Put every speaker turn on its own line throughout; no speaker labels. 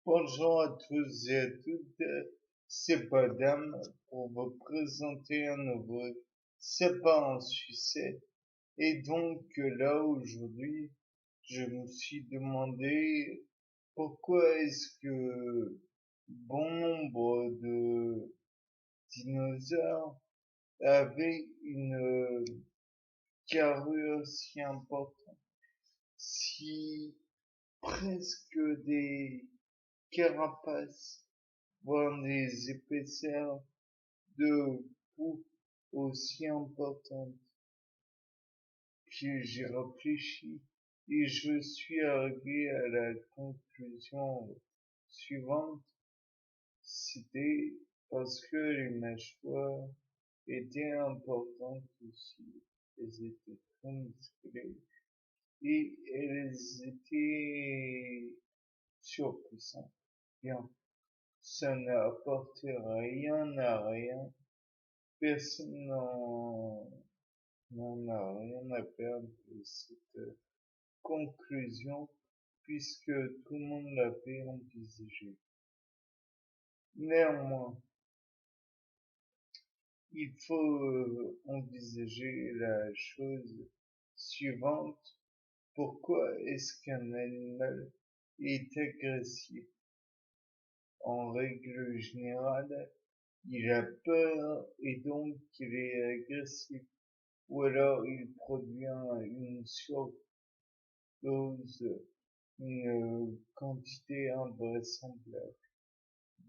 Bonjour à tous et à toutes, c'est Badam pour vous présenter un nouveau sapin en sucette. Et donc là aujourd'hui, je me suis demandé pourquoi est-ce que bon nombre de dinosaures avaient une carrure si importante, si presque des carapaces voire des épaisseurs de peau aussi importantes. Puis j'ai réfléchi et je suis arrivé à la conclusion suivante, c'était parce que les mâchoires étaient importantes aussi. Elles étaient très musclées et elles étaient surpuissantes. Bien, ça n'apporte rien à rien. Personne n'en a rien à perdre de cette conclusion puisque tout le monde l'avait envisagé. Néanmoins, il faut envisager la chose suivante. Pourquoi est-ce qu'un animal est agressif? En règle générale, il a peur et donc il est agressif. Ou alors il produit une surdose, une quantité invraisemblable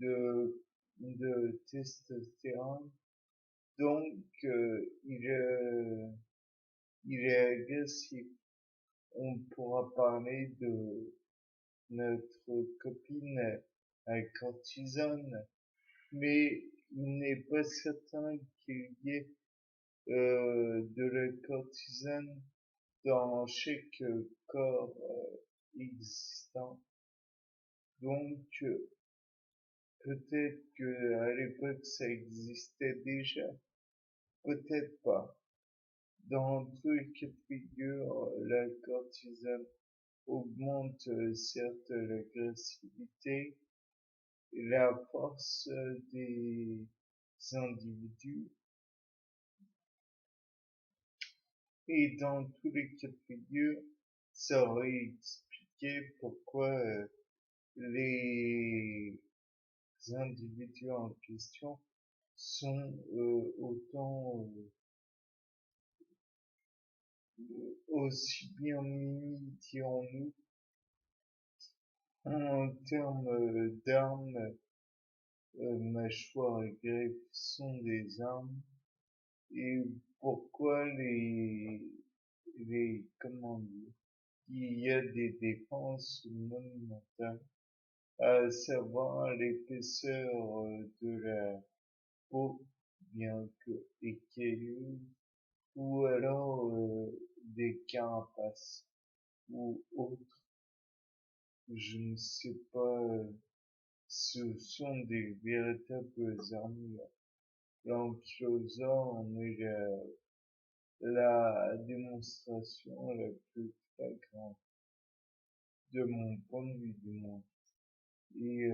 de, de testostérone. Donc il est agressif. On pourra parler de notre copine à cortisone, mais il n'est pas certain qu'il y ait de la cortisone dans chaque corps existant. Donc, peut-être que à l'époque ça existait déjà, peut-être pas. Dans tous les cas de figure, la cortisone augmente certes l'agressivité et la force des individus, et dans tous les cas de figure, ça aurait expliqué pourquoi les individus en question sont autant aussi bien munis, dirons-nous, en termes d'armes, mâchoires et griffes sont des armes, et pourquoi comment dire, il y a des défenses monumentales, à savoir l'épaisseur de la peau, bien que écailleuse, ou alors des carapaces ou autres, je ne sais pas, ce sont des véritables armures. L'ankylosaure en est la démonstration la plus flagrante, de mon point de vue du moins. Et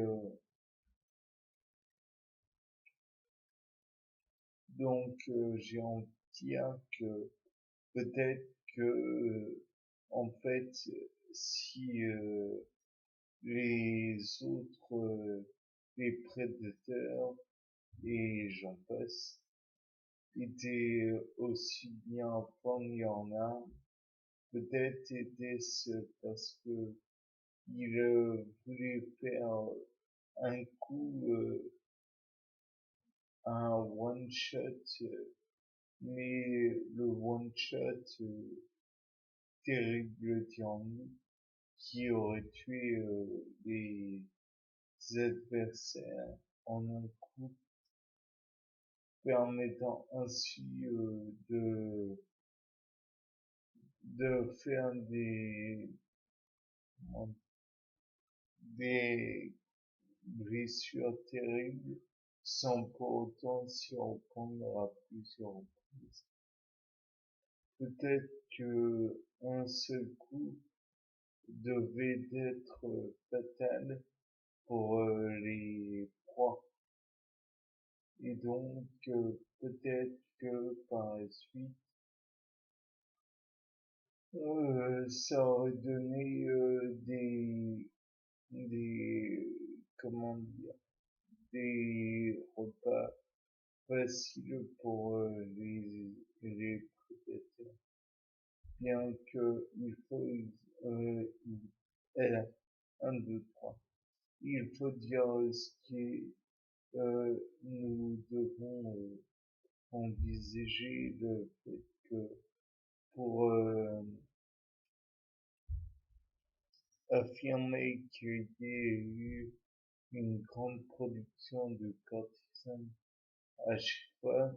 donc j'ai envie de dire que peut-être que en fait si les autres les prédateurs et j'en passe étaient aussi bien fournis en armes, peut-être était-ce parce que ils voulaient faire un coup, un one shot, mais le one shot terrible dirons-nous, qui aurait tué les adversaires en un coup, permettant ainsi de faire des blessures terribles sans pour autant s'y reprendre à plusieurs reprises. Peut-être que un seul coup devait être fatal pour les proies. Et donc, peut-être que par la suite, ça aurait donné des, comment dire, des repas faciles pour les prédateurs. Bien que il faut, euh, 1, 2, 3. Il faut dire ce qui est, nous devons envisager le fait que pour affirmer qu'il y ait eu une grande production de cortisone à chaque fois,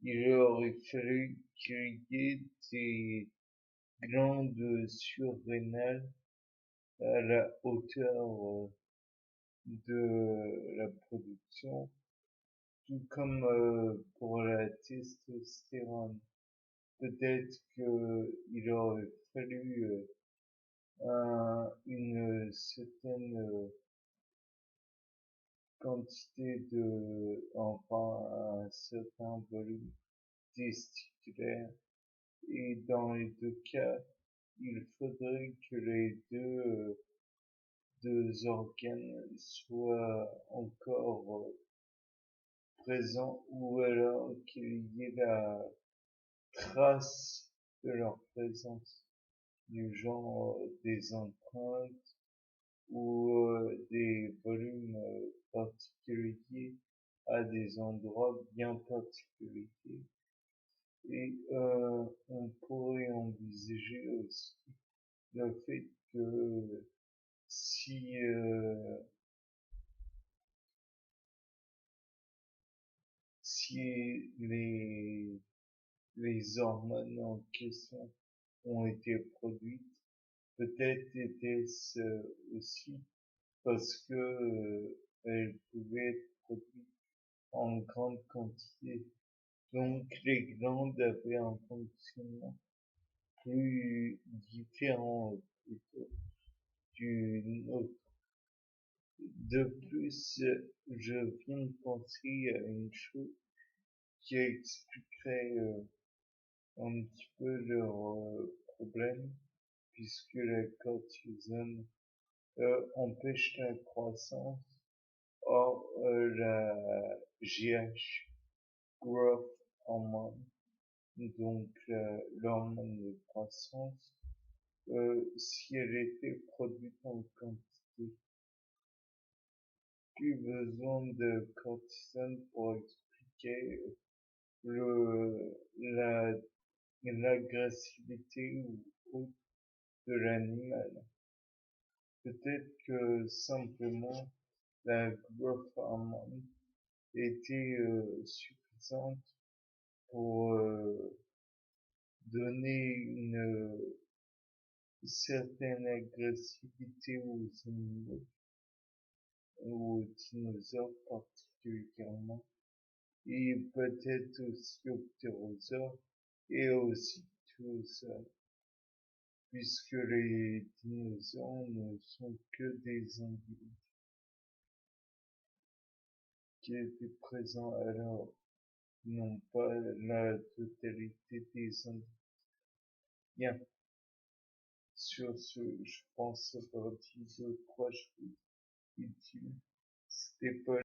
il aurait fallu qu'il y ait des glandes surrénales à la hauteur de la production, tout comme pour la testostérone. Peut-être qu'il aurait fallu une certaine quantité enfin un certain volume testiculaire, et dans les deux cas, il faudrait que les deux organes soient encore présents, ou alors qu'il y ait la trace de leur présence, du genre des empreintes ou des volumes particuliers à des endroits bien particuliers. Et on pourrait envisager aussi le fait que si si les hormones en question ont été produites, peut-être était-ce aussi parce que elles pouvaient être produites en grande quantité. Donc les glandes avaient un fonctionnement plus différent plutôt du nôtre. De plus, je viens de penser à une chose qui expliquerait un petit peu leur problème, puisque la cortisone empêche la croissance. Or, la GH, Growth Hormone, donc l'hormone de croissance, si elle était produite en quantité, plus besoin de cortisone pour expliquer la l'agressivité ou autre de l'animal. Peut-être que simplement la growth hormone était suffisante pour donner une certaine agressivité aux animaux, aux dinosaures particulièrement, et peut-être aussi aux ptérosaures et aussi ptérosaures, puisque les dinosaures ne sont que des individus qui étaient présents alors, non pas la totalité des individus. Bien, sur ce, je pense avoir dit deux, trois choses utiles. C'était pas